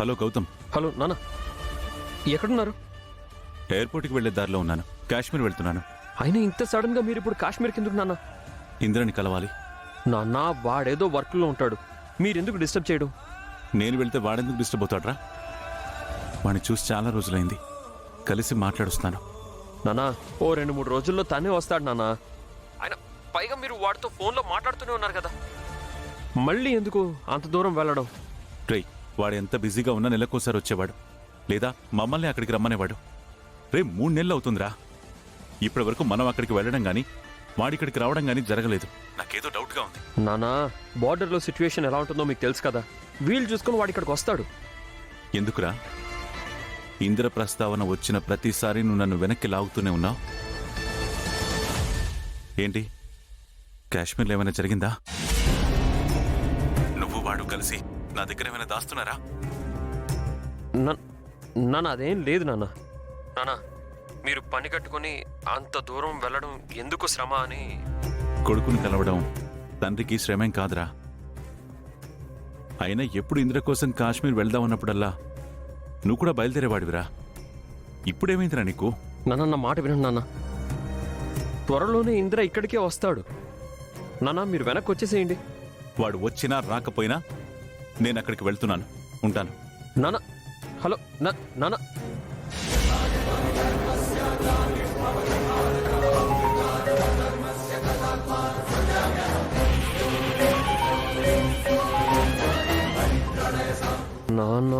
Hello Gautam. Hello నాన్న, ఎక్కడున్నారు? ఎయిర్పోర్ట్కి వెళ్లే దారిలో ఉన్నాను. కాశ్మీర్ వెళ్తున్నాను. అయినా ఇంత సడన్ గా మీరు ఇప్పుడు కాశ్మీర్కి ఎందుకు నాన్న? ఇంద్రని కలవాలి. నాన్న, వాడేదో వర్క్లో ఉంటాడు, మీరెందుకు డిస్టర్బ్ చేయడం? నేను వెళ్తే వాడెందుకు డిస్టర్బ్ అవుతాడ్రా? వాడిని చూసి చాలా రోజులైంది. కలిసి మాట్లాడుస్తాను. నానా, ఓ 2-3 రోజుల్లో తనే వస్తాడు నాన్న. ఆయన పైగా మీరు వాడితో ఫోన్లో మాట్లాడుతూనే ఉన్నారు కదా, మళ్ళీ ఎందుకు అంత దూరం వెళ్ళడం? రే, వాడు ఎంత బిజీగా ఉన్నా నెలకోసారి వచ్చేవాడు, లేదా మమ్మల్ని అక్కడికి రమ్మనేవాడు. రే, 3 నెలలు అవుతుందిరా. ఇప్పటి వరకు మనం అక్కడికి వెళ్ళడం గానీ వాడిక్కడికి రావడం గానీ జరగలేదు. నాకేదో డౌట్గా ఉంది. నానా, బార్డర్లో సిచ్యువేషన్ ఎలా ఉంటుందో మీకు తెలుసు కదా, వీలు చూసుకుని వాడి ఇక్కడికి వస్తాడు. ఎందుకురా? ఇంద్ర ప్రస్తావన వచ్చిన ప్రతిసారి నువ్వు నన్ను వెనక్కి లాగుతూనే ఉన్నావు. ఏంటి, కాశ్మీర్లో ఏమైనా జరిగిందా? నువ్వు వాడు కలిసి నా దగ్గర ఏమైనా దాస్తున్నారా? నాన్న, అదేం లేదు నాన్న. నాన్న, మీరు పని కట్టుకుని అంత దూరం వెళ్ళడం ఎందుకు శ్రమ అని. కొడుకుని కలవడం తండ్రికి శ్రమేం కాదురా. అయినా ఎప్పుడు ఇంద్ర కోసం కాశ్మీర్ వెళ్దామన్నప్పుడల్లా నువ్వు కూడా బయలుదేరేవాడివిరా. ఇప్పుడేమైందిరా నీకు? నాన్న, నా మాట వినండి నాన్న, త్వరలోనే ఇంద్ర ఇక్కడికే వస్తాడు. నాన్న, మీరు వెనక్కి వచ్చేసేయండి. వాడు వచ్చినా రాకపోయినా నేను అక్కడికి వెళ్తున్నాను. ఉంటాను. నాన్న, హలో నాన్న. నాన్న,